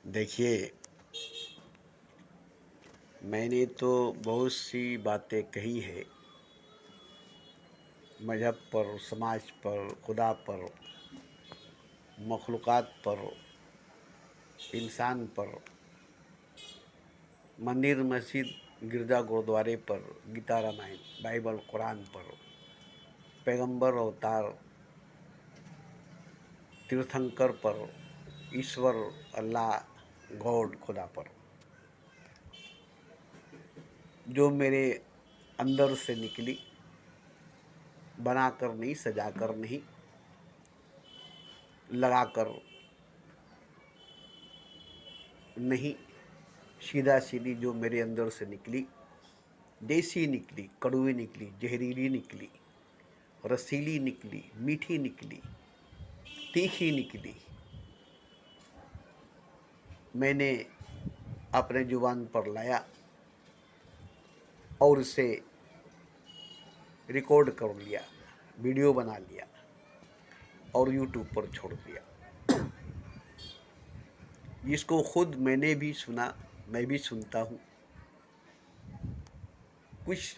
देखिए, मैंने तो बहुत सी बातें कही है मज़हब पर, समाज पर, खुदा पर, मखलूक़ात पर, इंसान पर, मंदिर, मस्जिद, गिरजा, गुरुद्वारे पर, गीता, रामायण, बाइबल, कुरान पर, पैगंबर, अवतार, तीर्थंकर पर, ईश्वर, अल्लाह, गॉड, खुदा पर, जो मेरे अंदर से निकली, बनाकर नहीं, सजाकर नहीं, लगाकर नहीं, सीधा सीधी जो मेरे अंदर से निकली, देसी निकली, कड़वी निकली, जहरीली निकली, रसीली निकली, मीठी निकली, तीखी निकली, मैंने अपने जुबान पर लाया और उसे रिकॉर्ड कर लिया, वीडियो बना लिया और यूट्यूब पर छोड़ दिया। जिसको खुद मैंने भी सुना, मैं भी सुनता हूँ। कुछ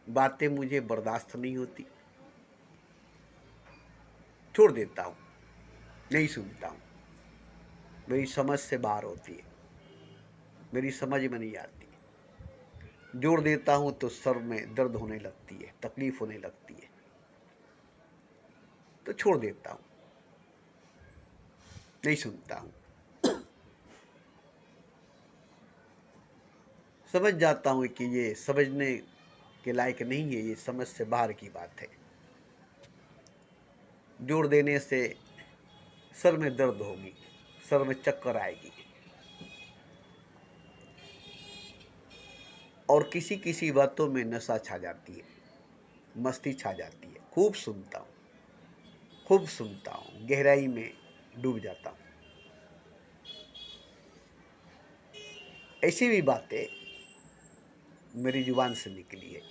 बातें मुझे बर्दाश्त नहीं होती, छोड़ देता हूँ, नहीं सुनता हूँ। मेरी समझ से बाहर होती है, मेरी समझ में नहीं आती। जोड़ देता हूँ तो सर में दर्द होने लगती है, तकलीफ होने लगती है, तो छोड़ देता हूँ, नहीं सुनता हूँ। समझ जाता हूँ कि ये समझने के लायक नहीं है, ये समझ से बाहर की बात है। जोड़ देने से सर में दर्द होगी, सर में चक्कर आएगी और किसी किसी बातों में नशा छा जाती है, मस्ती छा जाती है। खूब सुनता हूँ, खूब सुनता हूँ, गहराई में डूब जाता हूँ। ऐसी भी बातें मेरी जुबान से निकली है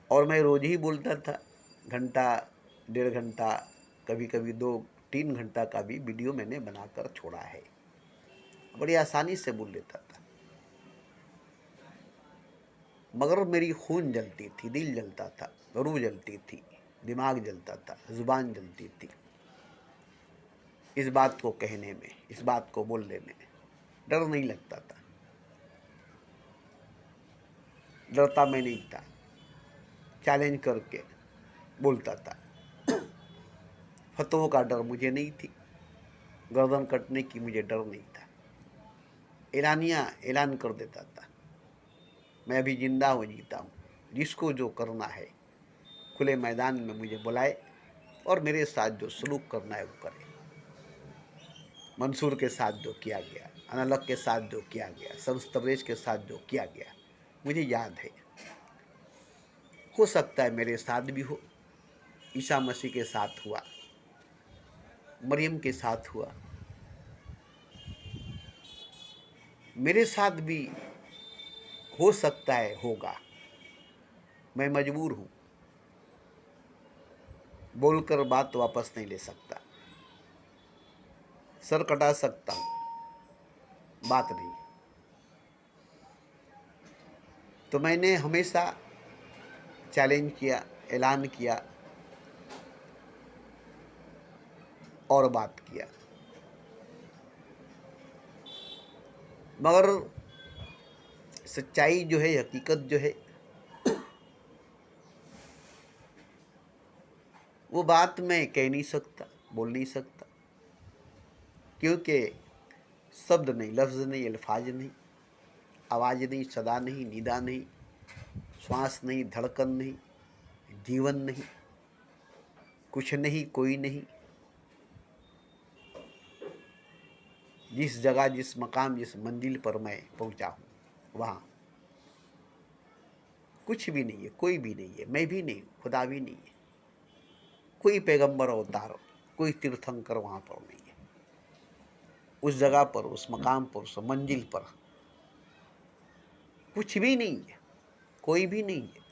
और मैं रोज ही बोलता था। घंटा, 1.5 घंटा, कभी कभी 2-3 घंटा का भी वीडियो मैंने बनाकर छोड़ा है। बड़ी आसानी से बोल लेता था, मगर मेरी खून जलती थी, दिल जलता था, रूह जलती थी, दिमाग जलता था, जुबान जलती थी। इस बात को कहने में, इस बात को बोलने में डर नहीं लगता था। डरता मैं नहीं था, चैलेंज करके बोलता था। फतवों का डर मुझे नहीं थी, गर्दन कटने की मुझे डर नहीं था। ऐलान कर देता था, मैं अभी जिंदा हूँ, जीता हूँ। जिसको जो करना है खुले मैदान में मुझे बुलाए और मेरे साथ जो सलूक करना है वो करे। मंसूर के साथ जो किया गया, अनलक के साथ जो किया गया, संस्तवरेज के साथ जो किया गया, मुझे याद है। हो सकता है मेरे साथ भी हो। ईसा मसीह के साथ हुआ, मरियम के साथ हुआ, मेरे साथ भी हो सकता है, होगा। मैं मजबूर हूँ, बोलकर बात वापस नहीं ले सकता, सर कटा सकता हूँ, बात नहीं। तो मैंने हमेशा चैलेंज किया, ऐलान किया और बात किया, मगर सच्चाई जो है, हकीकत जो है, वो बात मैं कह नहीं सकता, बोल नहीं सकता, क्योंकि शब्द नहीं, लफ्ज़ नहीं, अल्फाज नहीं, आवाज़ नहीं, सदा नहीं, निदा नहीं, श्वास नहीं, धड़कन नहीं, जीवन नहीं, कुछ नहीं, कोई नहीं। जिस जगह, जिस मकाम, जिस मंजिल पर मैं पहुंचा हूँ, वहाँ कुछ भी नहीं है, कोई भी नहीं है, मैं भी नहीं, खुदा भी नहीं है, कोई पैगंबर अवतार, कोई तीर्थंकर वहाँ पर नहीं है। उस जगह पर, उस मकाम पर, उस मंजिल पर कुछ भी नहीं है, कोई भी नहीं है,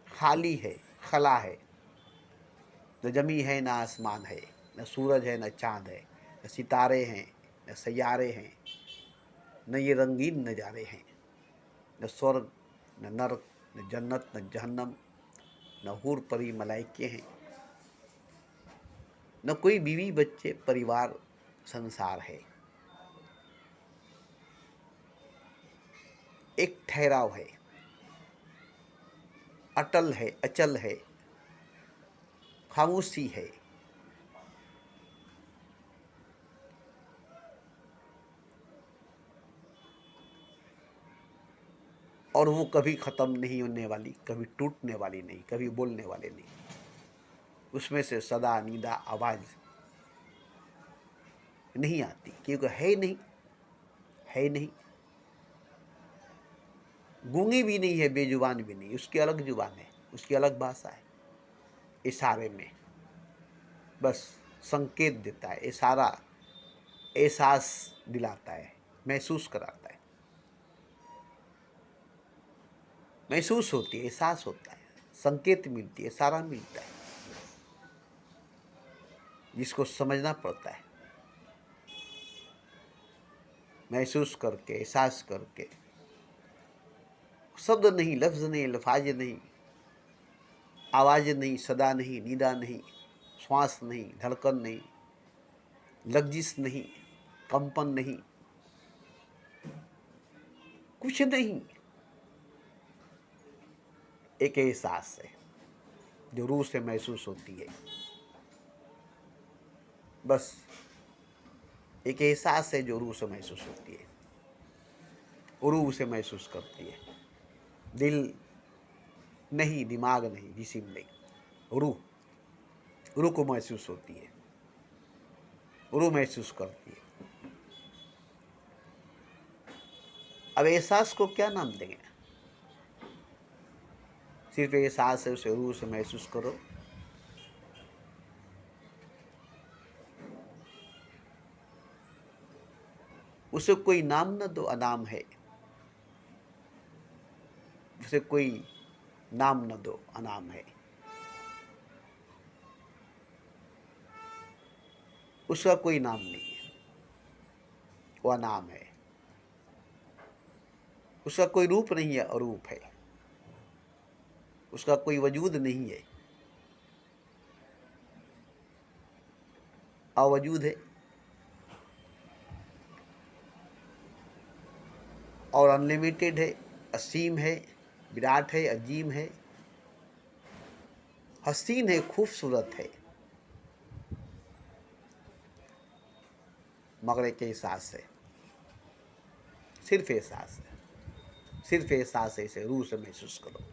खाली है, खला है। न जमी है न आसमान है, न सूरज है न चाँद है, न सितारे हैं न सैयारे हैं, न ये रंगीन नज़ारे हैं, न स्वर्ग न नरक न जन्नत न जहन्नम, न हूर परी मलाइके हैं, न कोई बीवी बच्चे परिवार संसार है। एक ठहराव है, अटल है, अचल है, खामोशी है। और वो कभी ख़त्म नहीं होने वाली, कभी टूटने वाली नहीं, कभी बोलने वाले नहीं। उसमें से सदा निदा आवाज़ नहीं आती, क्योंकि है नहीं, है नहीं। गूंगी भी नहीं है, बेजुबान भी नहीं, उसकी अलग जुबान है, उसकी अलग भाषा है। इशारे में बस संकेत देता है, इशारा एहसास दिलाता है, महसूस कराता है, महसूस होती है, एहसास होता है, संकेत मिलती है, इशारा मिलता है, जिसको समझना पड़ता है, महसूस करके, एहसास करके। शब्द नहीं, लफ्ज़ नहीं, अल्फाज नहीं, आवाज़ नहीं, सदा नहीं, निदा नहीं, श्वास नहीं, धड़कन नहीं, लग्जिश नहीं, कंपन नहीं, कुछ नहीं। एक एहसास है जो रूह से महसूस होती है। बस एक एहसास है जो रूह से महसूस होती है, रूह उसे महसूस करती है। दिल नहीं, दिमाग नहीं, जिस्म नहीं, रूह को महसूस होती है, रूह महसूस करती है। अब एहसास को क्या नाम देंगे? सिर्फ एहसास है, उसे रूह से महसूस करो। उसे कोई नाम न दो, अनाम है। उसे कोई नाम न दो, अनाम है। उसका कोई नाम नहीं है, वो अनाम है। उसका कोई रूप नहीं है, अरूप है। उसका कोई वजूद नहीं है, अवजूद है। और अनलिमिटेड है, असीम है, विराट है, अजीम है, हसीन है, खूबसूरत है। मगर एक एहसास है, सिर्फ एहसास है, सिर्फ एहसास है। इसे रूह से महसूस करो।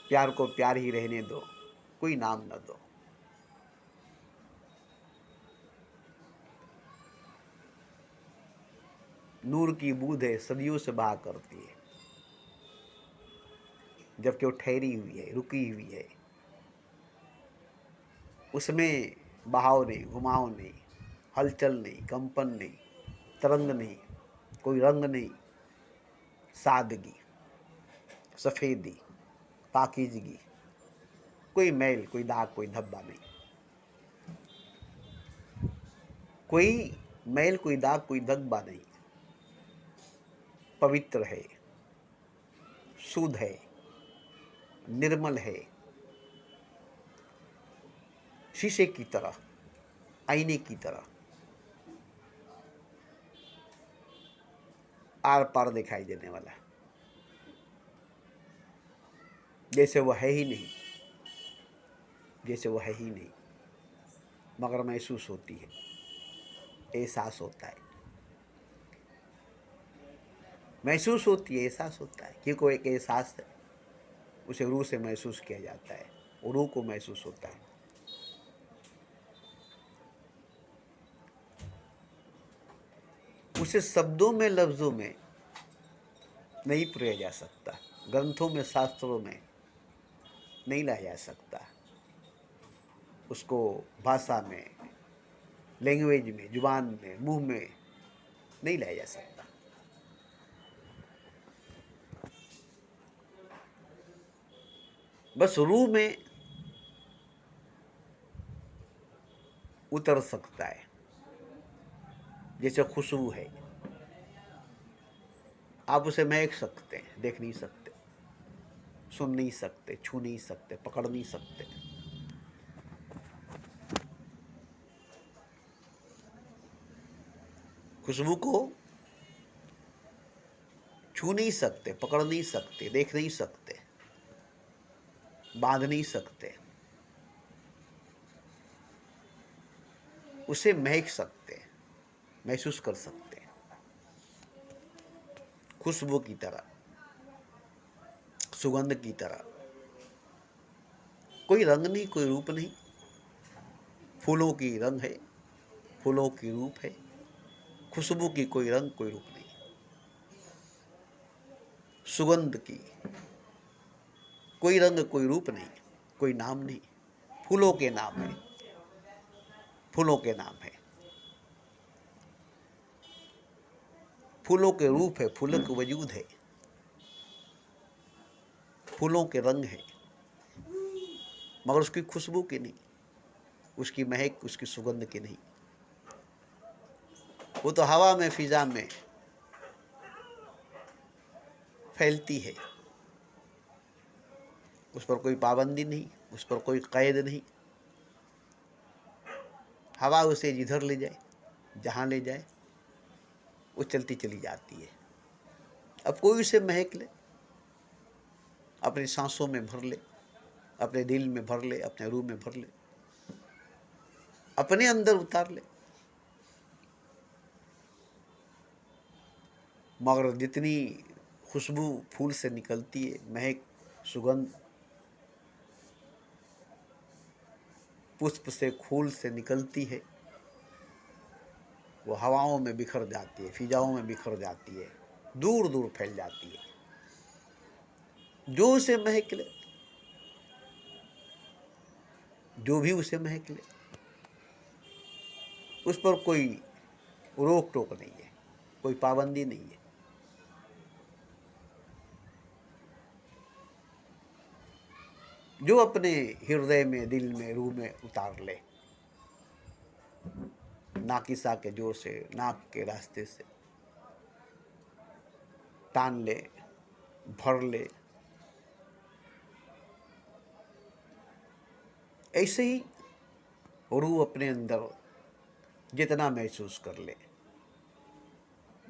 प्यार को प्यार ही रहने दो, कोई नाम न दो। नूर की बूंद है, सदियों से बहा करती है, जबकि वो ठहरी हुई है, रुकी हुई है। उसमें बहाव नहीं, घुमाव नहीं, हलचल नहीं, कंपन नहीं, तरंग नहीं, कोई रंग नहीं, सादगी, सफ़ेदी, पाकीज़गी, कोई मैल, कोई दाग, कोई धब्बा नहीं। कोई मैल, कोई दाग, कोई धब्बा नहीं। पवित्र है, शुद्ध है, निर्मल है, शीशे की तरह, आईने की तरह, आर पार दिखाई देने वाला, जैसे वह है ही नहीं, जैसे वह है ही नहीं, मगर महसूस होती है, एहसास होता है, महसूस होती है, एहसास होता है। क्योंकि वो एक एहसास है, उसे रूह से महसूस किया जाता है, वो रूह को महसूस होता है। उसे शब्दों में, लफ्ज़ों में नहीं पिरोया जा सकता, ग्रंथों में, शास्त्रों में नहीं लाया जा सकता। उसको भाषा में, लैंग्वेज में, जुबान में, मुंह में नहीं लाया जा सकता। बस रूह में उतर सकता है। जैसे खुशबू है, आप उसे महक सकते हैं, देख नहीं सकते, सुन नहीं सकते, छू नहीं सकते, पकड़ नहीं सकते। खुशबू को छू नहीं सकते, पकड़ नहीं सकते, देख नहीं सकते, बांध नहीं सकते, उसे महक सकते हैं, महसूस कर सकते हैं, खुशबू की तरह, सुगंध की तरह। कोई रंग नहीं, कोई रूप नहीं। फूलों की रंग है, फूलों की रूप है, खुशबू की कोई रंग कोई रूप नहीं। सुगंध की कोई रंग कोई रूप नहीं, कोई नाम नहीं। फूलों के नाम है, फूलों के नाम है, फूलों के रूप है, फूलों के वजूद है, फूलों के रंग है, मगर उसकी खुशबू की नहीं, उसकी महक, उसकी सुगंध की नहीं। वो तो हवा में, फिजा में फैलती है। उस पर कोई पाबंदी नहीं, उस पर कोई कैद नहीं। हवा उसे जिधर ले जाए, जहाँ ले जाए, वो चलती चली जाती है। अब कोई उसे महक ले, अपनी सांसों में भर ले, अपने दिल में भर ले, अपने रूह में भर ले, अपने अंदर उतार ले, मगर जितनी खुशबू फूल से निकलती है, महक, सुगंध पुष्प से, फूल से निकलती है, वो हवाओं में बिखर जाती है, फिजाओं में बिखर जाती है, दूर दूर फैल जाती है। जो उसे महक ले, जो भी उसे महक ले, उस पर कोई रोक टोक नहीं है, कोई पाबंदी नहीं है। जो अपने हृदय में, दिल में, रूह में उतार ले, नाकिसा के जोर से, नाक के रास्ते से तान ले, भर ले, ऐसे ही रूह अपने अंदर जितना महसूस कर ले,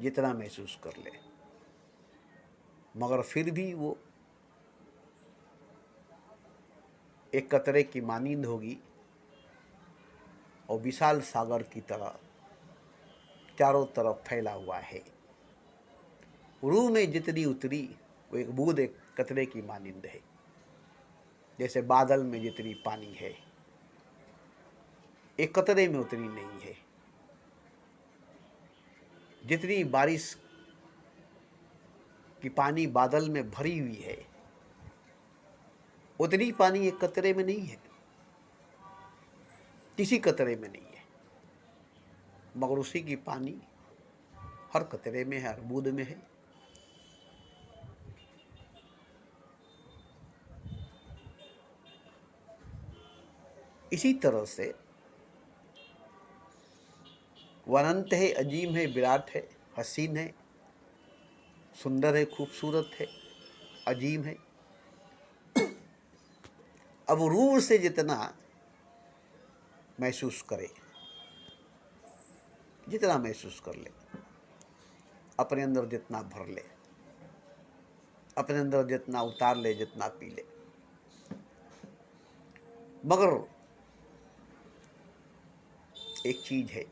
जितना महसूस कर ले, मगर फिर भी वो एक कतरे की मानींद होगी और विशाल सागर की तरह चारों तरफ फैला हुआ है। रूह में जितनी उतरी वो एक बूंद, एक कतरे की मानींद है। जैसे बादल में जितनी पानी है, एक कतरे में उतनी नहीं है। जितनी बारिश की पानी बादल में भरी हुई है, उतनी पानी एक कतरे में नहीं है, किसी कतरे में नहीं है, मगर उसी की पानी हर कतरे में है, हर बूंद में है। इसी तरह से वो अनंत है, अजीम है, विराट है, हसीन है, सुंदर है, खूबसूरत है, अजीम है। अब रूह से जितना महसूस करे, जितना महसूस कर ले, अपने अंदर जितना भर ले, अपने अंदर जितना उतार ले, जितना पी ले, मगर एक चीज है,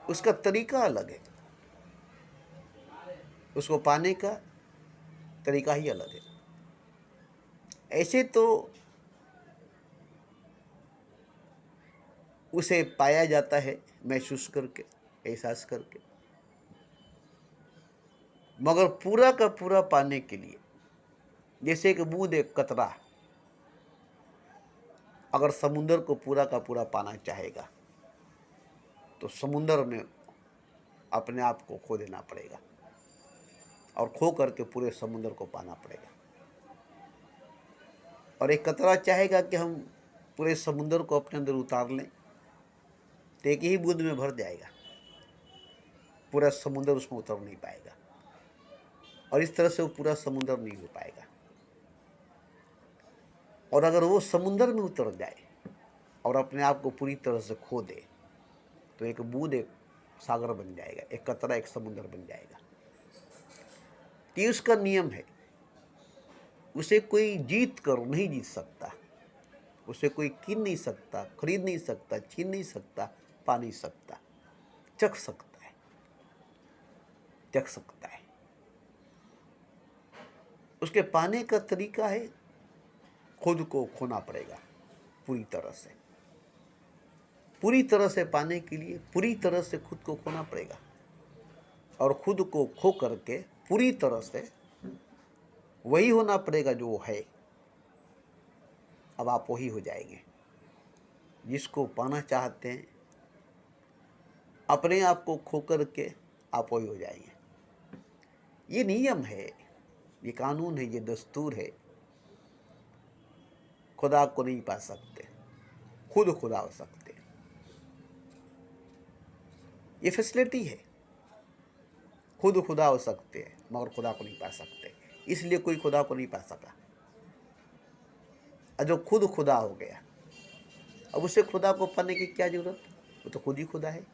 उसका तरीका अलग है, उसको पाने का तरीका ही अलग है। ऐसे तो उसे पाया जाता है महसूस करके, एहसास करके, मगर पूरा का पूरा पाने के लिए, जैसे एक बूंद, एक कतरा अगर समुंदर को पूरा का पूरा पाना चाहेगा तो समुंदर में अपने आप को खो देना पड़ेगा और खो करके पूरे समुद्र को पाना पड़ेगा। और एक कतरा चाहेगा कि हम पूरे समुद्र को अपने अंदर उतार लें, तो एक ही बूंद में भर जाएगा, पूरा समुद्र उसमें उतर नहीं पाएगा, और इस तरह से वो पूरा समुद्र नहीं हो पाएगा। और अगर वो समुद्र में उतर जाए और अपने आप को पूरी तरह से खो दे, तो एक बूंद एक सागर बन जाएगा, एक कतरा एक समुद्र बन जाएगा। ये उसका नियम है, उसे कोई जीत कर नहीं जीत सकता, उसे कोई कीन नहीं सकता, खरीद नहीं सकता, छीन नहीं सकता, पा नहीं सकता, चख सकता है, चख सकता है। उसके पाने का तरीका है, खुद को खोना पड़ेगा पूरी तरह से। पूरी तरह से पाने के लिए पूरी तरह से खुद को खोना पड़ेगा, और खुद को खो करके पूरी तरह से वही होना पड़ेगा जो वो है। अब आप वही हो जाएंगे जिसको पाना चाहते हैं। अपने आप को खो करके आप वही हो जाएंगे। ये नियम है, ये कानून है, ये दस्तूर है। खुदा को नहीं पा सकते, खुद खुदा हो सकते। ये फैसिलिटी है, खुद खुदा हो सकते हैं मगर खुदा को नहीं पा सकते। इसलिए कोई खुदा को नहीं पा सका। और जो खुद खुदा हो गया, अब उसे खुदा को पाने की क्या जरूरत, वो तो खुद ही खुदा है।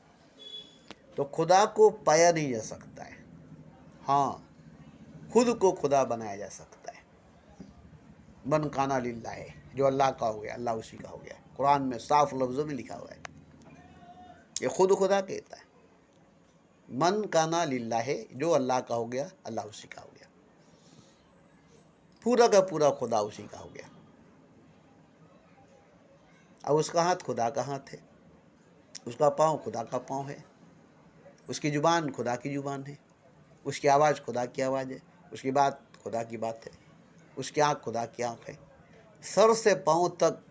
तो खुदा को पाया नहीं जा सकता है, हाँ खुद को खुदा बनाया जा सकता है। मन काना लिल्लाह है, जो अल्लाह का हो गया, अल्लाह उसी का हो गया। कुरान में साफ लफ्ज़ों में लिखा हुआ है, ये खुद खुदा कहता है। मन काना लिल्लाह है, जो अल्लाह का हो गया, अल्लाह उसी का हो गया। पूरा का पूरा खुदा उसी का हो गया। अब उसका हाथ खुदा का हाथ है, उसका पाँव खुदा का पाँव है, उसकी ज़ुबान खुदा की ज़ुबान है, उसकी आवाज़ खुदा की आवाज़ है, उसकी बात खुदा की बात है, उसकी आँख खुदा की आँख है। सर से पाँव तक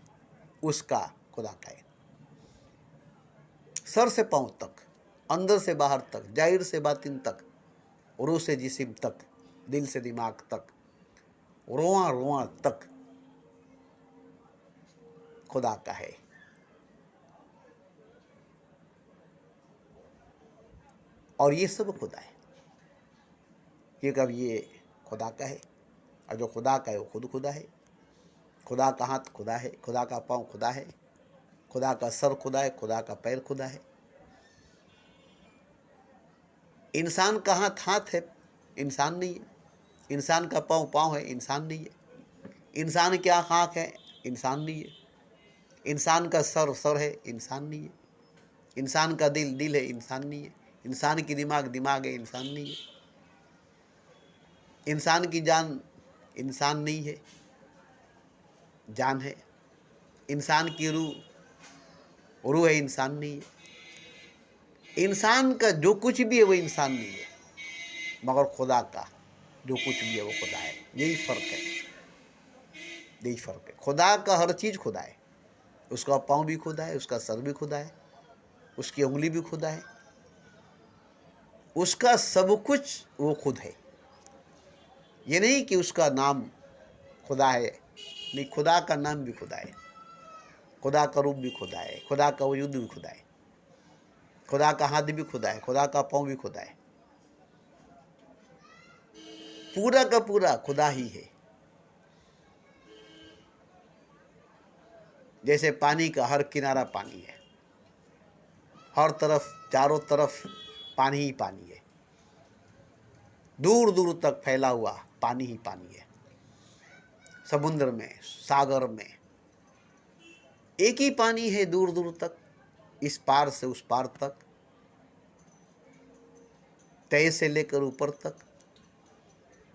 उसका खुदा का है, सर से पाँव तक, अंदर से बाहर तक, जाहिर से बातिन तक, रूह से जिस्म तक, दिल से दिमाग तक, रोआ रोआ तक खुदा का है। और ये सब खुदा है, क्योंकि अब ये खुदा का है, और जो खुदा का है वो खुद खुदा है। खुदा का हाथ खुदा है, खुदा का पाँव खुदा है, खुदा का सर खुदा है, खुदा का पैर खुदा है। इंसान का हाथ हाथ है, इंसान नहीं है। इंसान का पाँव पाँव है, इंसान नहीं है। इंसान की आँख आँख है, इंसान नहीं है। इंसान का सर सर है, इंसान नहीं है। इंसान का दिल दिल है, इंसान नहीं है। इंसान की दिमाग दिमाग है, इंसान नहीं है। इंसान की जान इंसान नहीं है, जान है। इंसान की रूह रूह है, इंसान नहीं है। इंसान का जो कुछ भी है वो इंसान नहीं है, मगर खुदा का जो कुछ भी है वो खुदा है। यही फर्क है, यही फर्क है। खुदा का हर चीज़ खुदा है, उसका पाँव भी खुदा है, उसका सर भी खुदा है, उसकी उंगली भी खुदा है, उसका सब कुछ वो खुद है। ये नहीं कि उसका नाम खुदा है, नहीं, खुदा का नाम भी खुदा है, खुदा का रूप भी खुदा है, खुदा का वजूद भी खुदा है, खुदा का हाथ भी खुदा है, खुदा का पाँव भी खुदा है। पूरा का पूरा खुदा ही है। जैसे पानी का हर किनारा पानी है, हर तरफ चारों तरफ पानी ही पानी है, दूर दूर तक फैला हुआ पानी ही पानी है। समुद्र में, सागर में एक ही पानी है, दूर दूर तक, इस पार से उस पार तक, तय से लेकर ऊपर तक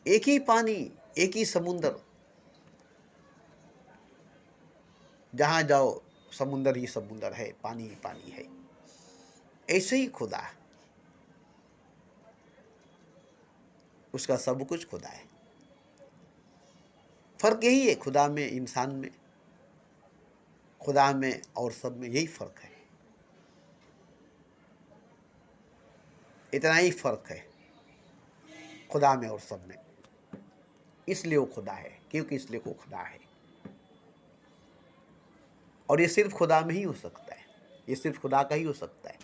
एक ही पानी, एक ही समुद्र। जहां जाओ समुद्र ही समुद्र है, पानी ही पानी है। ऐसे ही खुदा, उसका सब कुछ खुदा है। फर्क यही है, खुदा में, इंसान में, खुदा में और सब में यही फर्क है, इतना ही फर्क है। खुदा में और सब में, इसलिए वो खुदा है, क्योंकि इसलिए वो खुदा है। और ये सिर्फ खुदा में ही हो सकता है, ये सिर्फ खुदा का ही हो सकता है,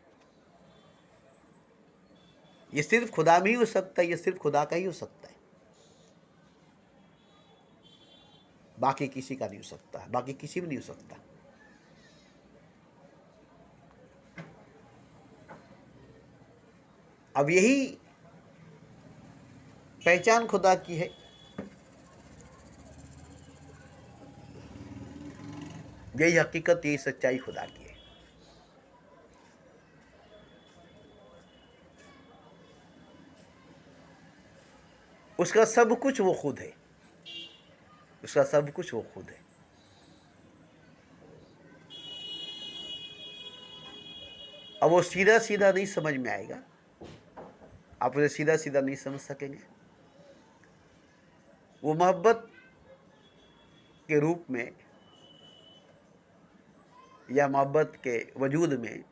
ये सिर्फ खुदा में ही हो सकता है, ये सिर्फ खुदा का ही हो सकता है, बाकी किसी का नहीं हो सकता, बाकी किसी में नहीं हो सकता। अब यही पहचान खुदा की है, यही हकीकत, यही सच्चाई खुदा की है। उसका सब कुछ वो खुद है, उसका सब कुछ वो खुद है। अब वो सीधा सीधा नहीं समझ में आएगा, आप उसे सीधा सीधा नहीं समझ सकेंगे। वो मोहब्बत के रूप में या मोहब्बत के वजूद में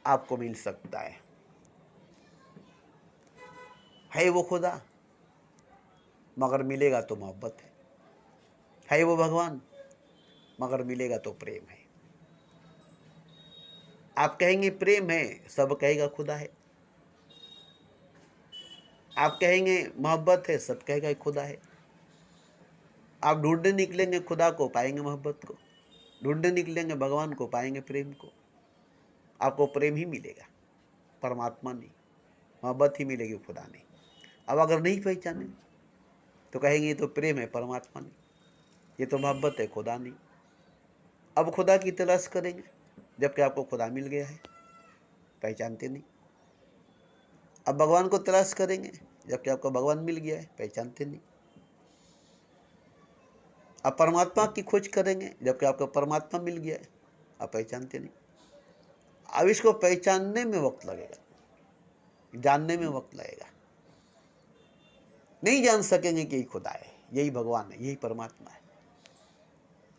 आपको मिल सकता है वो खुदा, मगर मिलेगा तो मोहब्बत है वो भगवान, मगर मिलेगा तो प्रेम है। आप कहेंगे प्रेम है, सब कहेगा खुदा है। आप कहेंगे मोहब्बत है, सब कहेगा खुदा है। आप ढूंढने निकलेंगे खुदा को, पाएंगे मोहब्बत को, ढूंढने निकलेंगे भगवान को, पाएंगे प्रेम को। आपको प्रेम ही मिलेगा, परमात्मा नहीं, मोहब्बत ही मिलेगी, खुदा नहीं। अब अगर नहीं पहचाने तो कहेंगे ये तो प्रेम है, परमात्मा नहीं, ये तो मोहब्बत है, खुदा नहीं। अब खुदा की तलाश करेंगे, जबकि आपको खुदा मिल गया है, पहचानते नहीं। अब भगवान को तलाश करेंगे, जबकि आपको भगवान मिल गया है, पहचानते नहीं। अब परमात्मा की खोज करेंगे, जबकि आपको परमात्मा मिल गया है, आप पहचानते नहीं। अब इसको पहचानने में वक्त लगेगा, जानने में वक्त लगेगा, नहीं जान सकेंगे कि यही खुदा है, यही भगवान है, यही परमात्मा है।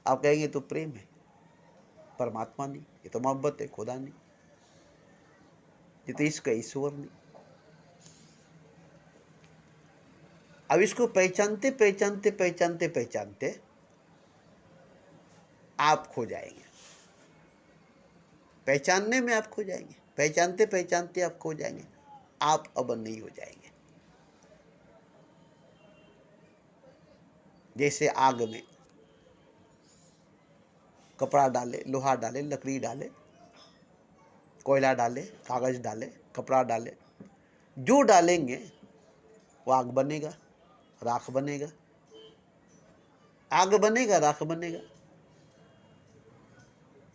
आप कहेंगे तो प्रेम है, परमात्मा नहीं, ये तो मोहब्बत है, खुदा नहीं, ये तो इसका ईश्वर नहीं। अब इसको पहचानते पहचानते पहचानते पहचानते आप खो जाएंगे, पहचानने में आप खो जाएंगे, पहचानते पहचानते आप खो जाएंगे, आप अब नहीं हो जाएंगे। जैसे आग में कपड़ा डाले, लोहा डाले, लकड़ी डाले, कोयला डाले, कागज डाले, कपड़ा डाले, जो डालेंगे वो आग बनेगा, राख बनेगा, आग बनेगा, राख बनेगा।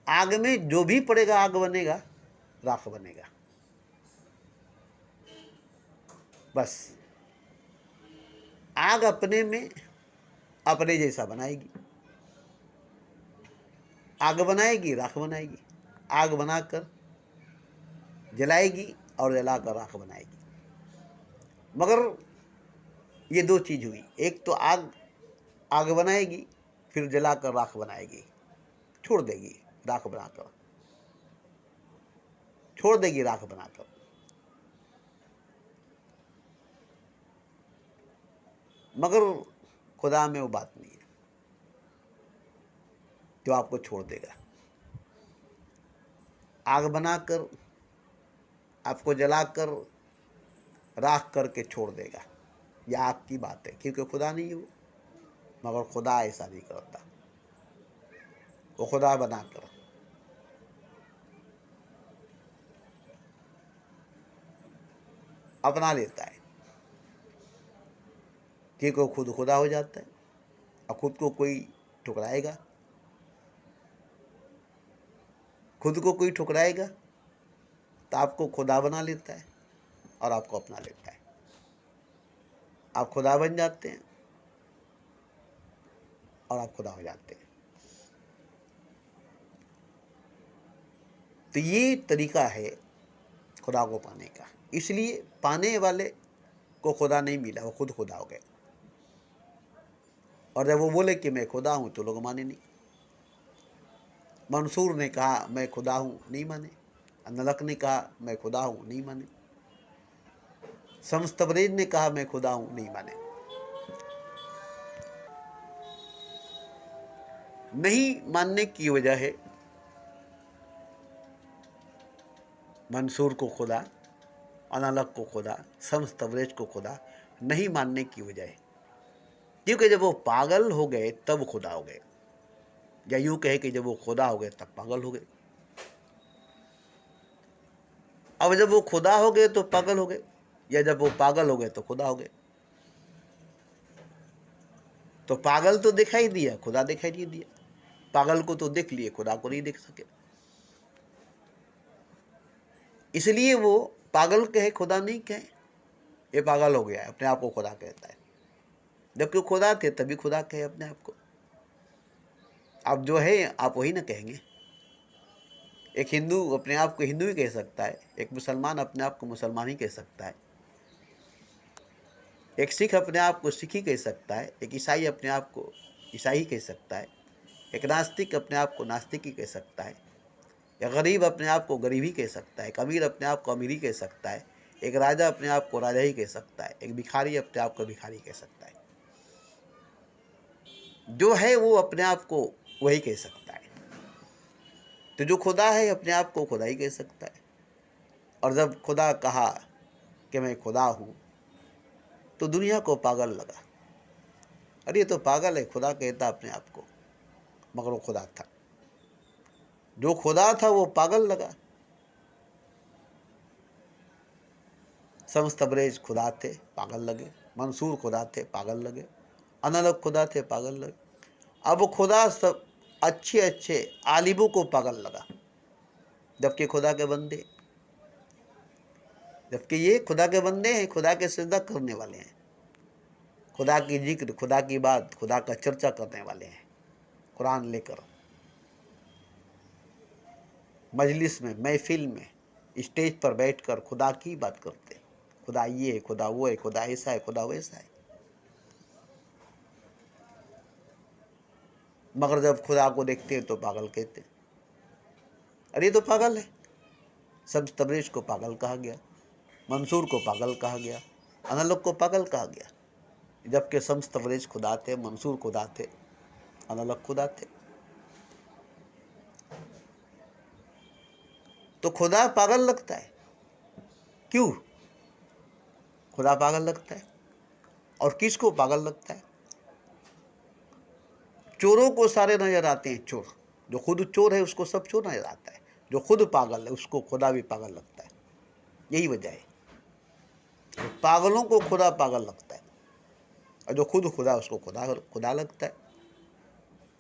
आग में जो भी पड़ेगा आग बनेगा, राख बनेगा, बस। आग अपने में अपने जैसा बनाएगी, आग बनाएगी, राख बनाएगी, आग बनाकर जलाएगी और जलाकर राख बनाएगी। मगर ये दो चीज हुई, एक तो आग आग बनाएगी, फिर जलाकर राख बनाएगी, छोड़ देगी राख बनाकर, छोड़ देगी राख बनाकर। मगर खुदा में वो बात नहीं है, जो आपको छोड़ देगा, आग बनाकर आपको जलाकर राख करके छोड़ देगा। यह आग की बात है, क्योंकि खुदा नहीं है वो। मगर खुदा ऐसा नहीं करता, वो खुदा बनाकर अपना लेता है, क्योंकि वो खुद खुदा हो जाता है। और खुद को कोई ठुकराएगा, खुद को कोई ठुकराएगा तो आपको खुदा बना लेता है और आपको अपना लेता है। आप खुदा बन जाते हैं और आप खुदा हो जाते हैं। तो ये तरीका है खुदा को पाने का। इसलिए पाने वाले को खुदा नहीं मिला, वो खुद खुदा हो गए। और जब वो बोले कि मैं खुदा हूं तो लोग माने नहीं। मंसूर ने कहा मैं खुदा हूं, नहीं माने। नलक ने कहा मैं खुदा हूं, नहीं माने। समस्त तबरेज ने कहा मैं खुदा हूं, नहीं माने। नहीं मानने की वजह है मंसूर को खुदा, अनालक को खुदा, समस्त तबरेज को खुदा नहीं मानने की वजह है क्योंकि जब वो पागल हो गए तब खुदा हो गए, या यूं कहे कि जब वो खुदा हो गए तब पागल हो गए। अब जब वो खुदा हो गए तो पागल हो गए, या जब वो पागल हो गए तो खुदा हो गए। तो पागल तो दिखाई दिया, खुदा दिखाई नहीं दिया। पागल को तो देख लिए, खुदा को नहीं देख सके, इसलिए वो पागल कहे, खुदा नहीं कहे। ये पागल हो गया है, अपने आप को खुदा कहता है, जबकि खुदा थे तभी खुदा कहे अपने आप को। आप जो है आप वही ना कहेंगे। एक हिंदू अपने आप को हिंदू ही कह सकता है, एक मुसलमान अपने आप को मुसलमान ही कह सकता है, एक सिख अपने आप को सिख ही कह सकता है, एक ईसाई अपने आप को ईसाई ही कह सकता है, एक नास्तिक अपने आप को नास्तिक ही कह सकता है, एक गरीब अपने आप को गरीब ही कह सकता है, एक अमीर अपने आप को अमीर ही कह सकता है, एक राजा अपने आप को राजा ही कह सकता है, एक भिखारी अपने आप को भिखारी कह सकता है। जो है वो अपने आप को वही कह सकता है। तो जो खुदा है अपने आप को खुदा ही कह सकता है। और जब खुदा कहा कि मैं खुदा हूँ तो दुनिया को पागल लगा। अरे ये तो पागल है, खुदा कहता अपने आप को, मगर वो खुदा था। जो खुदा था वो पागल लगा। समस्त तबरेज खुदा थे, पागल लगे। मंसूर खुदा थे, पागल लगे। अनालक खुदा थे, पागल लगे। अब वो खुदा सब अच्छे अच्छे आलिमों को पागल लगा, जबकि खुदा के बंदे, जबकि ये खुदा के बंदे हैं, खुदा के सजदा करने वाले हैं, खुदा की जिक्र, खुदा की बात, खुदा का चर्चा करने वाले हैं। कुरान लेकर मजलिस में, महफिल में, स्टेज पर बैठकर खुदा की बात करते हैं। खुदा ये है, खुदा वो है, खुदा ऐसा है, खुदा वैसा है। मगर जब खुदा को देखते हैं तो पागल कहते हैं। अरे ये तो पागल है। सब तबरेज को पागल कहा गया, मंसूर को पागल कहा गया, अनालक को पागल कहा गया, जबकि शम्स तबरेज खुदा थे, मंसूर खुदा थे, अनालक खुदा थे। तो खुदा पागल लगता है। क्यों खुदा पागल लगता है? और किसको पागल लगता है? चोरों को सारे नजर आते हैं चोर। जो खुद चोर है उसको सब चोर नजर आता है। जो खुद पागल है उसको खुदा भी पागल लगता है। यही वजह है, तो पागलों को खुदा पागल लगता है, और जो खुद खुदा उसको खुदा खुदा लगता है।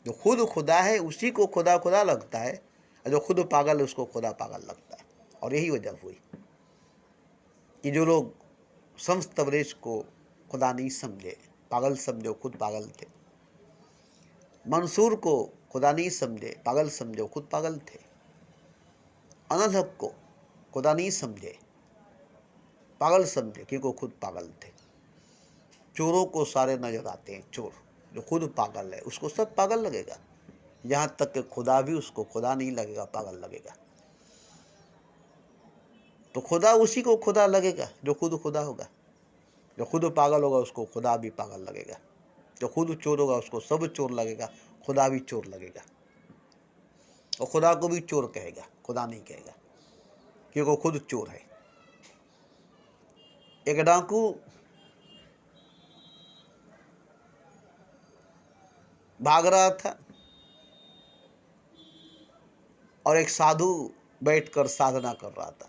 जो खुद खुदा है उसी को खुदा खुदा लगता है, और जो खुद पागल है उसको खुदा पागल लगता है। और यही वजह हुई कि जो लोग शम्स तबरेज को खुदा नहीं समझे, पागल समझे, खुद पागल थे। मंसूर को खुदा नहीं समझे, पागल समझे, खुद पागल थे। अनालक को खुदा नहीं समझे, पागल समझे, क्योंकि वो खुद पागल थे। चोरों को सारे नजर आते हैं चोर। जो खुद पागल है उसको सब पागल लगेगा, यहाँ तक कि खुदा भी उसको खुदा नहीं लगेगा, पागल लगेगा। तो खुदा उसी को खुदा लगेगा जो खुद खुदा होगा। जो खुद पागल होगा उसको खुदा भी पागल लगेगा। जो खुद चोर होगा उसको सब चोर लगेगा, खुदा भी चोर लगेगा। और खुदा को भी चोर कहेगा, खुदा नहीं कहेगा, क्योंकि वो खुद चोर है। एक डाकू भाग रहा था और एक साधु बैठकर साधना कर रहा था।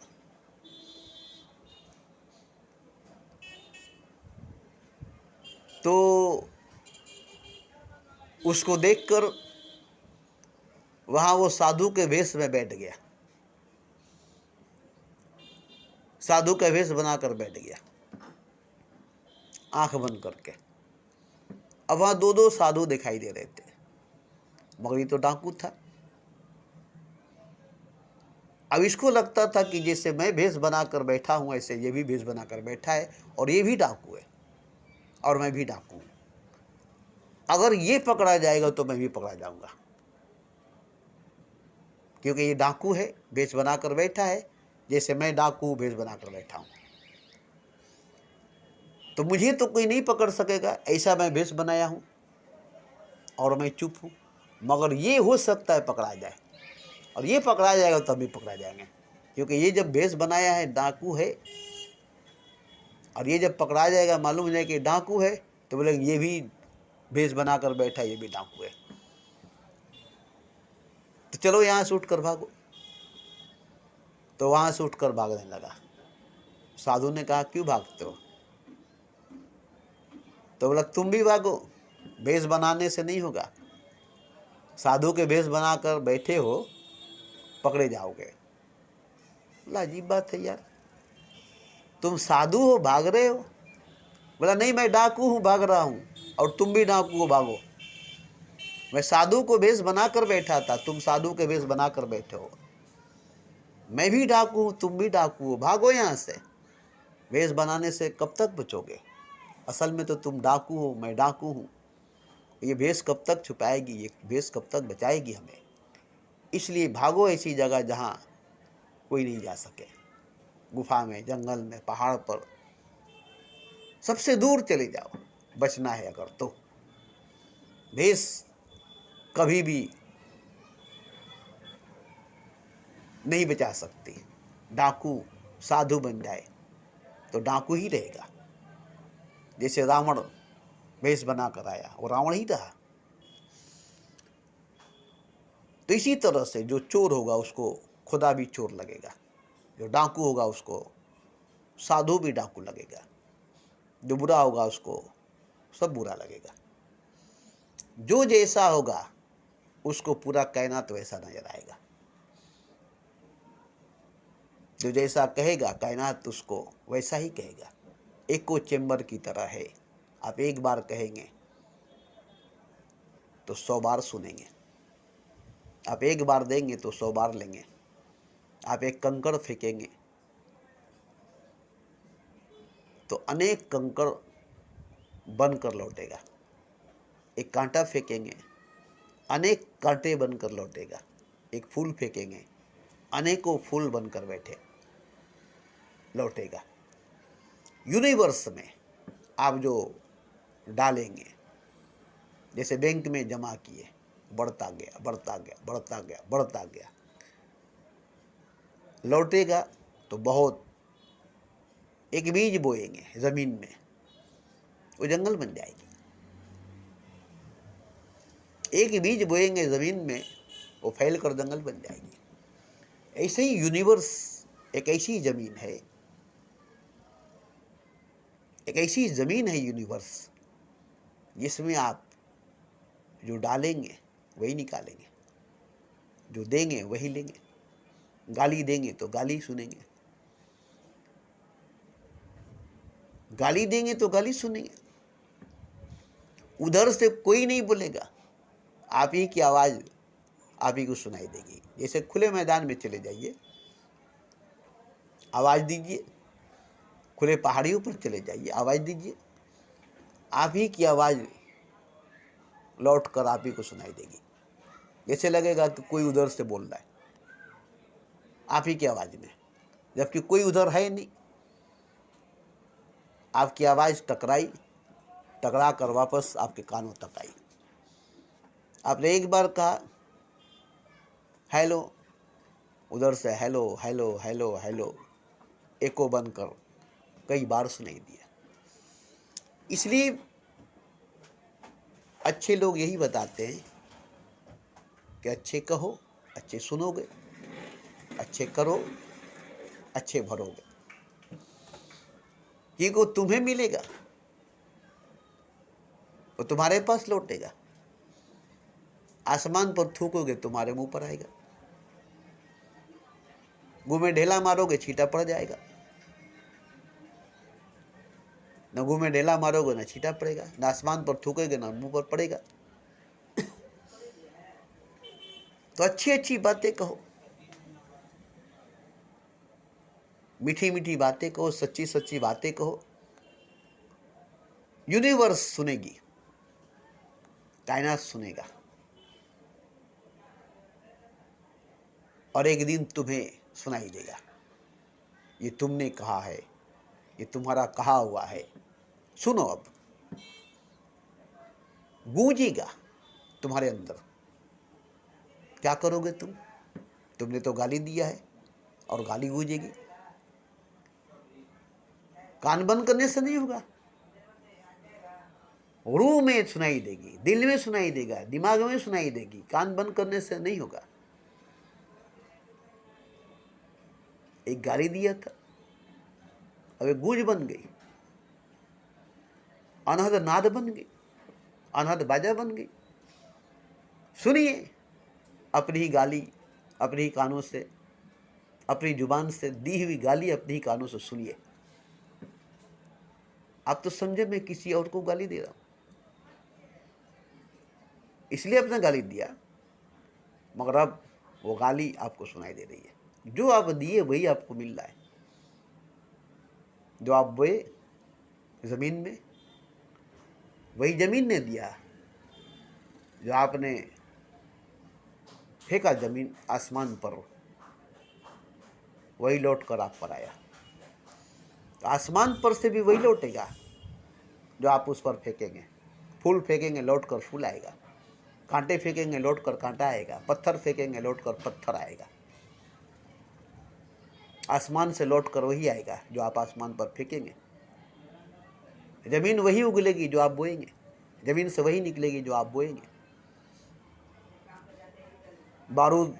तो उसको देखकर वहां वो साधु के वेश में बैठ गया, साधु का वेश बनाकर बैठ गया, आंख बंद करके। अब वहां दो दो साधु दिखाई दे रहे थे, मगर ये तो डाकू था। अब इसको लगता था कि जैसे मैं भेष बनाकर बैठा हूं ऐसे ये भी भेष बनाकर बैठा है, और ये भी डाकू है और मैं भी डाकू हूं। अगर ये पकड़ा जाएगा तो मैं भी पकड़ा जाऊंगा, क्योंकि ये डाकू है, भेष बनाकर बैठा है, जैसे मैं डाकू भेष बनाकर बैठा हूं। तो मुझे तो कोई नहीं पकड़ सकेगा, ऐसा मैं भेष बनाया हूँ और मैं चुप हूँ। मगर ये हो सकता है पकड़ा जाए, और ये पकड़ा जाएगा तभी पकड़ा जाएंगे, क्योंकि ये जब भेष बनाया है डाकू है, और ये जब पकड़ा जाएगा मालूम हो जाए कि डाकू है, तो बोले ये भी भेष बनाकर बैठा, ये भी डाकू है, तो चलो यहाँ से उठ कर भागो। तो वहाँ से उठकर भागने लगा। साधु ने कहा क्यों भागते हो? तो बोला तुम भी भागो, भेष बनाने से नहीं होगा, साधु के भेष बनाकर बैठे हो, पकड़े जाओगे। बोला अजीब बात है यार, तुम साधु हो भाग रहे हो? बोला नहीं, मैं डाकू हूँ भाग रहा हूँ, और तुम भी डाकू हो भागो। मैं साधु को भेष बनाकर बैठा था, तुम साधु के भेष बनाकर बैठे हो। मैं भी डाकू हूँ, तुम भी डाकू हो, भागो यहाँ से। भेष बनाने से कब तक बचोगे? असल में तो तुम डाकू हो, मैं डाकू हूँ। ये भेष कब तक छुपाएगी, ये भेष कब तक बचाएगी हमें? इसलिए भागो ऐसी जगह जहाँ कोई नहीं जा सके, गुफा में, जंगल में, पहाड़ पर, सबसे दूर चले जाओ, बचना है अगर तो। भेष कभी भी नहीं बचा सकती। डाकू साधु बन जाए तो डाकू ही रहेगा। जैसे रावण भेष बनाकर आया, वो रावण ही रहा। तो इसी तरह से जो चोर होगा उसको खुदा भी चोर लगेगा, जो डाकू होगा उसको साधु भी डाकू लगेगा, जो बुरा होगा उसको सब बुरा लगेगा। जो जैसा होगा उसको पूरा कायनात वैसा नजर आएगा। जो जैसा कहेगा कायनात उसको वैसा ही कहेगा। एको चेम्बर की तरह है, आप एक बार कहेंगे तो 100 बार सुनेंगे, आप एक बार देंगे तो 100 बार लेंगे। आप एक कंकड़ फेंकेंगे तो अनेक कंकड़ बनकर लौटेगा। एक कांटा फेंकेंगे, अनेक कांटे बनकर लौटेगा। एक फूल फेंकेंगे, अनेकों फूल बनकर बैठे लौटेगा। यूनिवर्स में आप जो डालेंगे, जैसे बैंक में जमा किए, बढ़ता गया बढ़ता गया बढ़ता गया बढ़ता गया, लौटेगा तो बहुत। एक बीज बोएंगे जमीन में, वो जंगल बन जाएगी। एक बीज बोएंगे जमीन में, वो फैल कर जंगल बन जाएगी। ऐसे ही यूनिवर्स एक ऐसी जमीन है, एक ऐसी जमीन है यूनिवर्स, जिसमें आप जो डालेंगे वही निकालेंगे, जो देंगे वही लेंगे। गाली देंगे तो गाली सुनेंगे, गाली देंगे तो गाली सुनेंगे। उधर से कोई नहीं बोलेगा, आप ही की आवाज़ आप ही को सुनाई देगी। जैसे खुले मैदान में चले जाइए, आवाज़ दीजिए, खुले पहाड़ियों पर चले जाइए, आवाज़ दीजिए, आप ही की आवाज़ लौट कर आप ही को सुनाई देगी। जैसे लगेगा कि कोई उधर से बोल रहा है आप ही की आवाज़ में, जबकि कोई उधर है नहीं। आपकी आवाज़ टकराई, टकरा कर वापस आपके कानों तक आई। आपने एक बार कहा हेलो, उधर से हेलो हेलो हेलो हेलो एको बनकर कई बार सुनाई दिया। इसलिए अच्छे लोग यही बताते हैं कि अच्छे कहो, अच्छे सुनोगे, अच्छे करो, अच्छे भरोगे, ये को तुम्हें मिलेगा, वो तुम्हारे पास लौटेगा। आसमान पर थूकोगे तुम्हारे मुंह पर आएगा, मुंह में ढेला मारोगे छींटा पड़ जाएगा। न मुंह में ढेला मारोगे ना छींटा पड़ेगा, न आसमान पर थूकोगे ना मुंह पर पड़ेगा। तो अच्छी अच्छी बातें कहो, मीठी मीठी बातें कहो, सच्ची सच्ची बातें कहो। यूनिवर्स सुनेगी, कायनात सुनेगा, और एक दिन तुम्हें सुनाई देगा, ये तुमने कहा है, ये तुम्हारा कहा हुआ है, सुनो, अब गूंजेगा तुम्हारे अंदर। क्या करोगे तुम? तुमने तो गाली दिया है और गाली गूंजेगी। कान बंद करने से नहीं होगा, रूह में सुनाई देगी, दिल में सुनाई देगा, दिमाग में सुनाई देगी। कान बंद करने से नहीं होगा। एक गाली दिया था, अब एक गूंज बन गई, अनहद नाद बन गई, अनहद बाजा बन गई। सुनिए अपनी ही गाली, अपनी ही कानों से, अपनी जुबान से दी हुई गाली अपनी ही कानों से सुनिए। आप तो समझे मैं किसी और को गाली दे रहा हूं, इसलिए अपने गाली दिया, मगर अब वो गाली आपको सुनाई दे रही है। जो आप दिए वही आपको मिल रहा है। जो आप बोए जमीन में, वही जमीन ने दिया। जो आपने फेंका जमीन आसमान पर, वही लौट कर आप पर आया। तो आसमान पर से भी वही लौटेगा जो आप उस पर फेंकेंगे। फूल फेंकेंगे लौट कर फूल आएगा, कांटे फेंकेंगे लौट कर कांटा आएगा, पत्थर फेंकेंगे लौट कर पत्थर आएगा। आसमान से लौट कर वही आएगा जो आप आसमान पर फेंकेंगे। जमीन वही उगलेगी जो आप बोएंगे, जमीन से वही निकलेगी जो आप बोएंगे। बारूद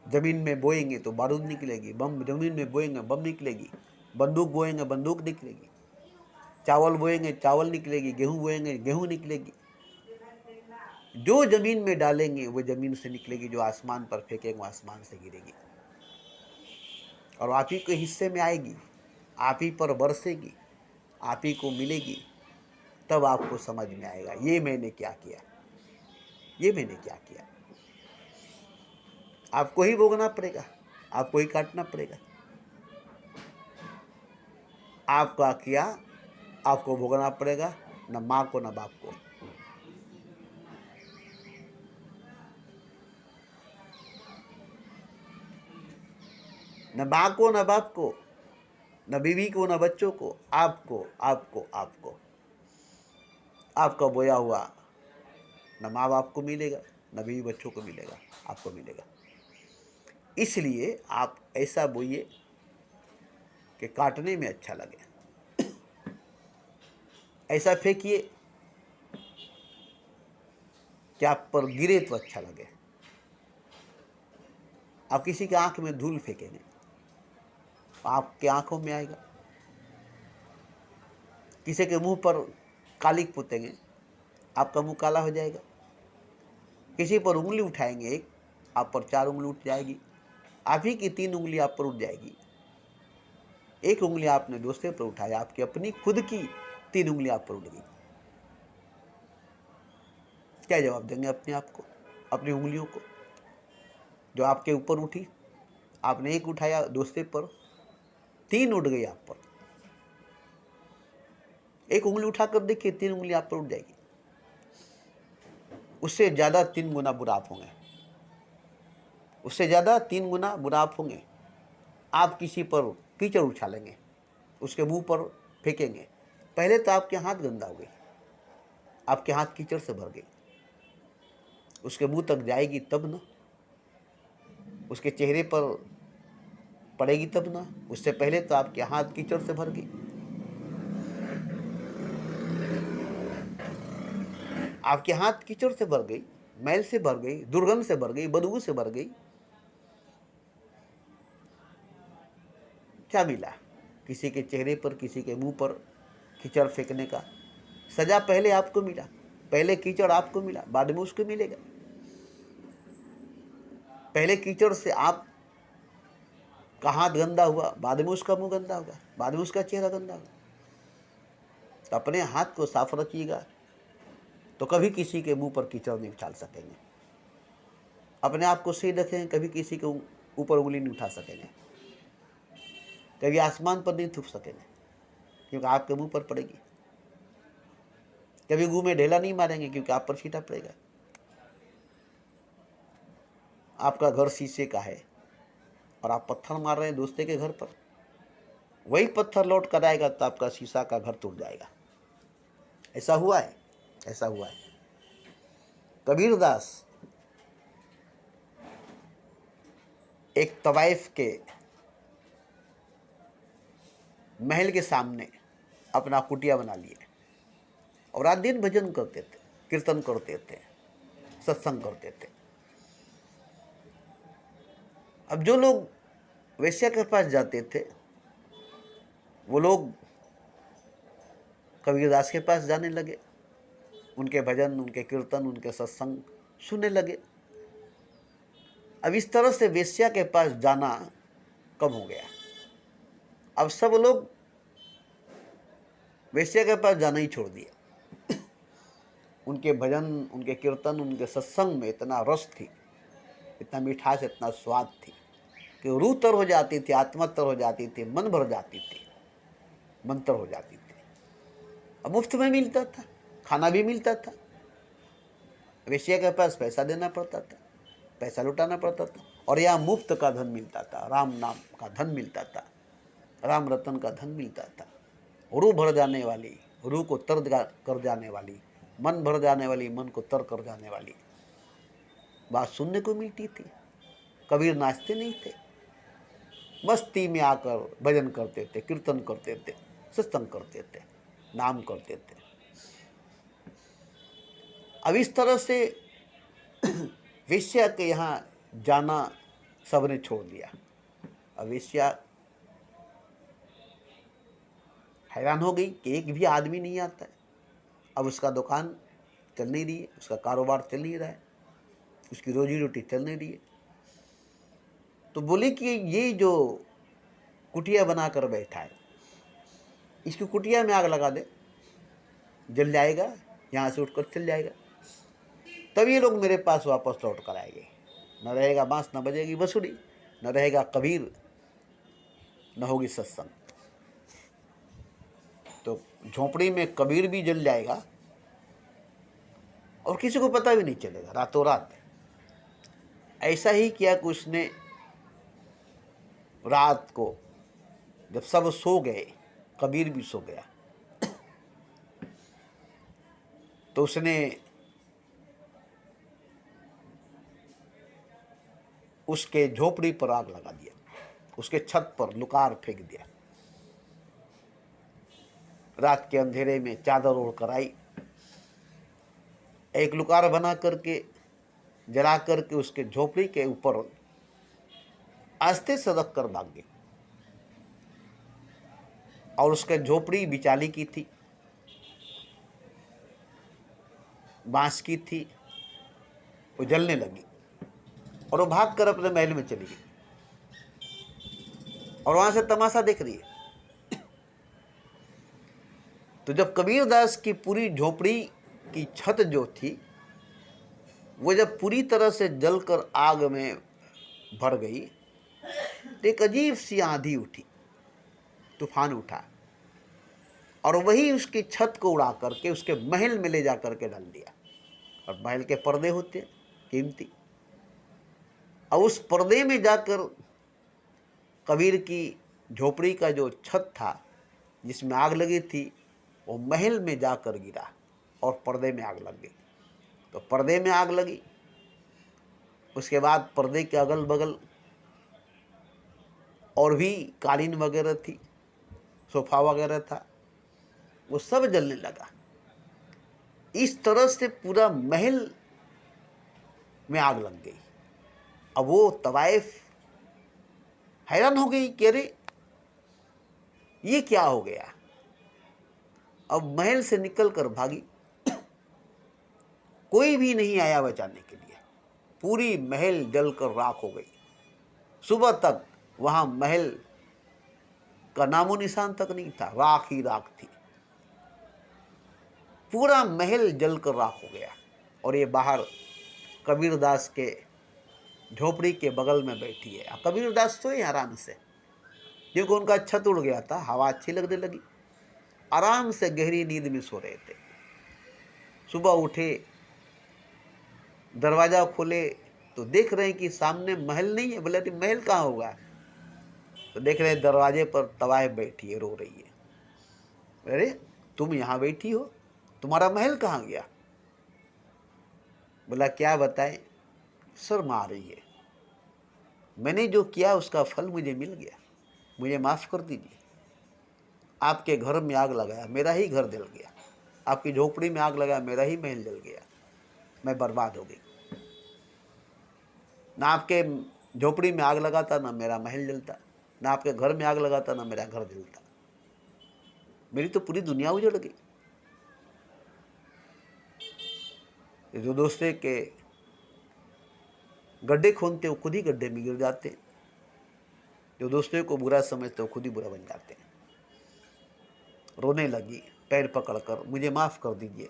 जमीन में बोएंगे तो बारूद निकलेगी, बम जमीन में बोएंगे बम निकलेगी, बंदूक बोएंगे बंदूक निकलेगी, चावल बोएंगे चावल निकलेगी, गेहूं बोएंगे गेहूं निकलेगी। जो जमीन में डालेंगे वो जमीन से निकलेगी, जो आसमान पर फेंकेंगे वो आसमान से गिरेगी और आप ही के हिस्से में आएगी, आप ही पर बरसेगी, आप ही को मिलेगी। तब आपको समझ में आएगा ये मैंने क्या किया, ये मैंने क्या किया। आपको ही भोगना पड़ेगा, आपको ही काटना पड़ेगा। आपका किया आपको भोगना पड़ेगा, न माँ को न बाप को। न माँ को न बाप को, न बीवी को न बच्चों को, आपको आपको आपको। आपका बोया हुआ न माँ बाप को मिलेगा, न बीवी बच्चों को मिलेगा, आपको मिलेगा। इसलिए आप ऐसा बोइए कि काटने में अच्छा लगे, ऐसा फेंकिए कि आप पर गिरे तो अच्छा लगे। आप किसी के आंख में धूल फेंकेंगे, आपके आंखों में आएगा। किसी के मुंह पर कालिक पोतेंगे, आपका मुंह काला हो जाएगा। किसी पर उंगली उठाएंगे एक, आप पर 4 उंगली उठ जाएगी, आप ही की 3 उंगली आप पर उठ जाएगी। एक उंगली आपने दूसरे पर उठाया, आपकी अपनी खुद की 3 उंगली आप पर उठ गई। क्या जवाब देंगे अपने आप को, अपनी उंगलियों को जो आपके ऊपर उठी? आपने एक उठाया, दूसरे पर 3 उठ गई आप पर। एक उंगली उठाकर देखिए, 3 उंगली आप पर उठ जाएगी। उससे ज़्यादा 3 गुना बुरा आप होंगे, उससे ज़्यादा 3 गुना बुरा आप होंगे। आप किसी पर कीचड़ उछालेंगे, उसके मुंह पर फेंकेंगे, पहले तो आपके हाथ गंदा हो गए, आपके हाथ कीचड़ से भर गए, उसके मुंह तक जाएगी तब ना, उसके चेहरे पर पड़ेगी तब ना। उससे पहले तो आपके हाथ कीचड़ से भर गई। आपके हाथ कीचड़ से भर गई, मैल से भर गई, दुर्गंध से भर गई, बदबू से भर गई। क्या मिला? किसी के चेहरे पर, किसी के मुंह पर कीचड़ फेंकने का सजा पहले आपको मिला, पहले कीचड़ आपको मिला, बाद में उसको मिलेगा। पहले कीचड़ से आप का हाथ गंदा हुआ, बाद में उसका मुंह गंदा होगा, बाद में उसका चेहरा गंदा होगा। तो अपने हाथ को साफ रखिएगा, तो कभी किसी के मुंह पर कीचड़ नहीं उछाल सकेंगे। अपने आप को सही रखें, कभी किसी के ऊपर उंगली नहीं उठा सकेंगे, कभी आसमान पर नहीं थूक सकेंगे, क्योंकि आपके मुंह पर पड़ेगी। कभी मुंह में ढेला नहीं मारेंगे, क्योंकि आप पर छींटा पड़ेगा। आपका घर शीशे का है और आप पत्थर मार रहे हैं दूसरे के घर पर, वही पत्थर लौट कर आएगा तो आपका शीशा का घर टूट जाएगा। ऐसा हुआ है, ऐसा हुआ है। कबीरदास एक तवाइफ के महल के सामने अपना कुटिया बना लिए और रात दिन भजन करते थे, कीर्तन करते थे, सत्संग करते थे। अब जो लोग वेश्या के पास जाते थे वो लोग कबीरदास के पास जाने लगे, उनके भजन, उनके कीर्तन, उनके सत्संग सुनने लगे। अब इस तरह से वेश्या के पास जाना कम हो गया। अब सब लोग वेश्या के पास जाना ही छोड़ दिया। उनके भजन, उनके कीर्तन, उनके सत्संग में इतना रस थी, इतना मिठास, इतना स्वाद थी कि रूह तर हो जाती थी, आत्मा तर हो जाती थी, मन भर जाती थी, मन तर हो जाती थी। अब मुफ्त में मिलता था, खाना भी मिलता था। वेश्या के पास पैसा देना पड़ता था, पैसा लुटाना पड़ता था, और यहाँ मुफ्त का धन मिलता था, राम नाम का धन मिलता था, राम रतन का धन मिलता था। रूह भर जाने वाली, रूह को तर कर जाने वाली, मन भर जाने वाली, मन को तर कर जाने वाली बात सुनने को मिलती थी। कबीर नाचते नहीं थे, मस्ती में आकर भजन करते थे, कीर्तन करते थे, सत्संग करते थे, नाम करते थे। अब इस तरह से वेश्या के यहाँ जाना सबने छोड़ दिया। अब वेश्या हैरान हो गई कि एक भी आदमी नहीं आता है। अब उसका दुकान चल नहीं रही है, उसका कारोबार चल नहीं रहा है, उसकी रोजी रोटी चल नहीं रही है। तो बोले कि ये जो कुटिया बनाकर बैठा है, इसकी कुटिया में आग लगा दे, जल जाएगा, यहाँ से उठकर चल जाएगा। तब ये लोग मेरे पास वापस लौट कर आएंगे। न रहेगा बांस, न बजेगी बंसुरी, न रहेगा कबीर, न होगी सत्संग। तो झोंपड़ी में कबीर भी जल जाएगा और किसी को पता भी नहीं चलेगा, रातों रात। ऐसा ही किया कि उसने रात को जब सब सो गए, कबीर भी सो गया, तो उसने उसके झोपड़ी पर आग लगा दिया, उसके छत पर लुकार फेंक दिया। रात के अंधेरे में चादर ओढ़ कर आई, एक लुकार बना करके जला करके उसके झोपड़ी के ऊपर आस्ते सदक कर भाग गई। और उसके झोपड़ी बिचाली की थी, बांस की थी, वो जलने लगी और वो भाग कर अपने महल में चली गई और वहां से तमाशा देख रही है। तो जब कबीरदास की पूरी झोपड़ी की छत जो थी वो जब पूरी तरह से जलकर आग में भर गई, तो एक अजीब सी आंधी उठी, तूफान उठा और वही उसकी छत को उड़ा करके उसके महल में ले जा करके डाल दिया। और महल के पर्दे होते कीमती, और उस पर्दे में जाकर कबीर की झोपड़ी का जो छत था जिसमें आग लगी थी वो महल में जाकर गिरा और पर्दे में आग लग गई। तो पर्दे में आग लगी, उसके बाद पर्दे के अगल बगल और भी कालीन वगैरह थी, सोफा वगैरह था, वो सब जलने लगा। इस तरह से पूरा महल में आग लग गई। अब वो तवाइफ हैरान हो गई कि अरे ये क्या हो गया। अब महल से निकल कर भागी, कोई भी नहीं आया बचाने के लिए। पूरी महल जलकर राख हो गई। सुबह तक वहां महल का नामो निशान तक नहीं था, राख ही राख थी। पूरा महल जलकर राख हो गया। और ये बाहर कबीरदास के झोपड़ी के बगल में बैठी है। कबीरदास सोए आराम से, क्योंकि उनका छत उड़ गया था, हवा अच्छी लगने लगी, आराम से गहरी नींद में सो रहे थे। सुबह उठे, दरवाजा खोले तो देख रहे हैं कि सामने महल नहीं है। बोले अरे महल कहाँ होगा। तो देख रहे हैं दरवाजे पर तवाइफ बैठी है, रो रही है। अरे तुम यहाँ बैठी हो, तुम्हारा महल कहाँ गया? बोला क्या बताएं, शर्म आ रही है, मैंने जो किया उसका फल मुझे मिल गया, मुझे माफ़ कर दीजिए। आपके घर में आग लगाया, मेरा ही घर जल गया। आपकी झोपड़ी में आग लगाया, मेरा ही महल जल गया। मैं बर्बाद हो गई। ना आपके झोपड़ी में आग लगाता, ना मेरा महल जलता, ना आपके घर में आग लगाता, ना मेरा घर जलता। मेरी तो पूरी दुनिया उजड़ गई। जो दूसरे के गड्ढे खोदते वो खुद ही गड्ढे में गिर जाते हैं। जो दूसरे को बुरा समझते वो खुद ही बुरा बन जाते हैं। रोने लगी पैर पकड़कर, मुझे माफ कर दीजिए,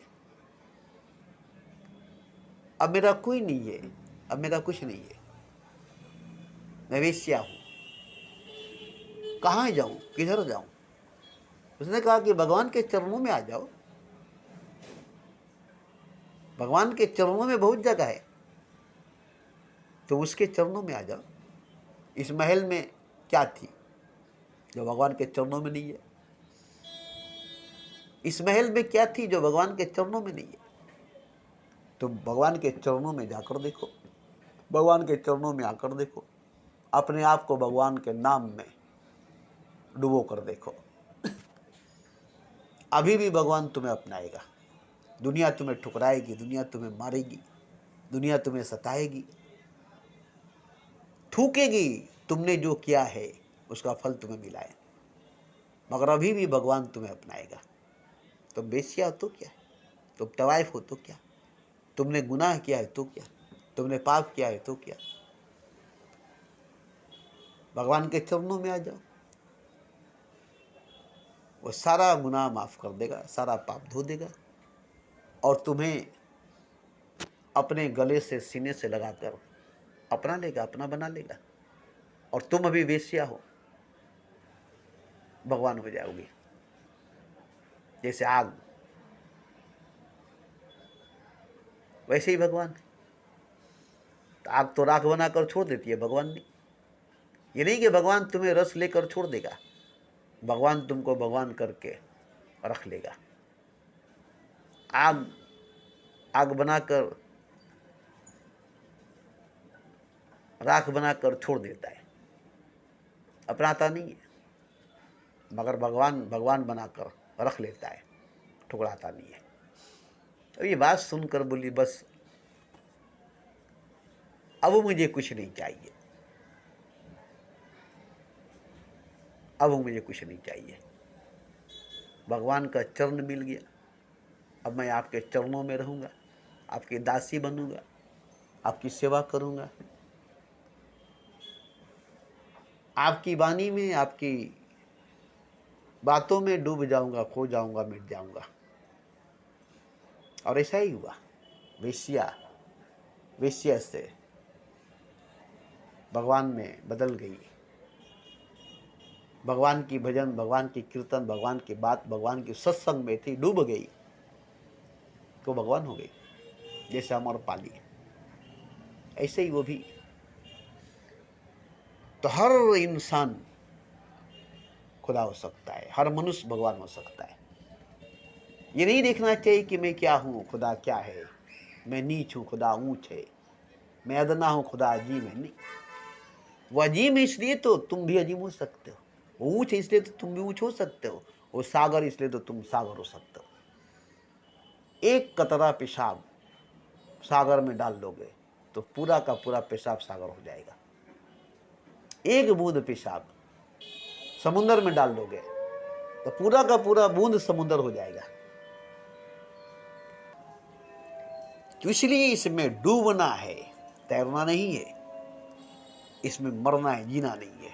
अब मेरा कोई नहीं है, अब मेरा कुछ नहीं है, मैं वेश्या हूं, कहाँ जाऊं, किधर जाऊं? उसने कहा कि भगवान के चरणों में आ जाओ, भगवान के चरणों में बहुत जगह है, तो उसके चरणों में आ जाओ। इस महल में क्या थी जो भगवान के चरणों में नहीं है? इस महल में क्या थी जो भगवान के चरणों में नहीं है? तो भगवान के चरणों में जाकर देखो, भगवान के चरणों में आकर देखो, अपने आप को भगवान के नाम में डुबो कर देखो। अभी भी भगवान तुम्हें अपनाएगा। दुनिया तुम्हें ठुकराएगी, दुनिया तुम्हें मारेगी, दुनिया तुम्हें सताएगी, थूकेगी, तुमने जो किया है उसका फल तुम्हें मिला है, मगर अभी भी भगवान तुम्हें अपनाएगा। तुम बेश्या हो तो क्या, तुम तवाइफ हो तो क्या, तुमने गुनाह किया है तो क्या, तुमने पाप किया है तो क्या, भगवान के चरणों में आ जाओ, वो सारा गुनाह माफ कर देगा, सारा पाप धो देगा और तुम्हें अपने गले से सीने से लगाकर अपना लेगा, अपना बना लेगा। और तुम अभी वेश्या हो, भगवान हो जाओगे। जैसे आग, वैसे ही भगवान है। तो आग तो राख बनाकर छोड़ देती है, भगवान नहीं। ये नहीं कि भगवान तुम्हें रस लेकर छोड़ देगा, भगवान तुमको भगवान करके रख लेगा। आग आग बनाकर, राख बनाकर छोड़ देता है, अपनाता नहीं है, मगर भगवान भगवान बनाकर रख लेता है, ठुकराता नहीं है। तो ये बात सुनकर बोली, बस अब मुझे कुछ नहीं चाहिए, अब मुझे कुछ नहीं चाहिए, भगवान का चरण मिल गया, अब मैं आपके चरणों में रहूँगा, आपकी दासी बनूँगा, आपकी सेवा करूँगा, आपकी वाणी में, आपकी बातों में डूब जाऊँगा, खो जाऊँगा, मिट जाऊँगा। और ऐसा ही हुआ। वेश्या से भगवान में बदल गई, भगवान की भजन, भगवान की कीर्तन, भगवान की बात, भगवान की सत्संग में थी, डूब गई तो भगवान हो गई। जैसे अमरपाली, ऐसे ही वो भी। तो हर इंसान खुदा हो सकता है, हर मनुष्य भगवान हो सकता है। ये नहीं देखना चाहिए कि मैं क्या हूँ, खुदा क्या है, मैं नीच हूँ, खुदा ऊंच है, मैं अदना हूँ, खुदा अजीम है। नहीं, वो अजीम है इसलिए तो तुम भी अजीम हो सकते हो, वो ऊंच है इसलिए तो तुम भी ऊंच हो सकते हो, वो सागर इसलिए तो तुम सागर हो सकते हो। एक कतरा पेशाब सागर में डाल लोगे तो पूरा का पूरा पेशाब सागर हो जाएगा। एक बूंद पेशाब समुद्र में डाल दोगे तो पूरा का पूरा बूंद समुद्र हो जाएगा। तो इसलिए इसमें डूबना है, तैरना नहीं है। इसमें मरना है, जीना नहीं है।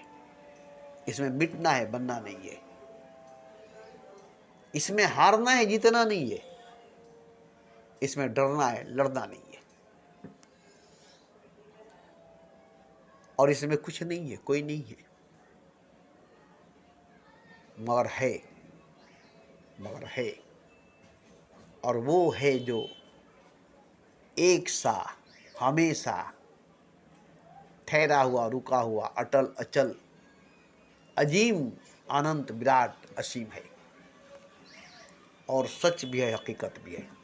इसमें मिटना है, बनना नहीं है। इसमें हारना है, जीतना नहीं है। इसमें डरना है, लड़ना नहीं है। और इसमें कुछ नहीं है, कोई नहीं है, मगर है, मगर है। और वो है जो एक सा हमेशा ठहरा हुआ, रुका हुआ, अटल अचल, अजीम, अनंत, विराट, असीम है। और सच भी है, हकीकत भी है।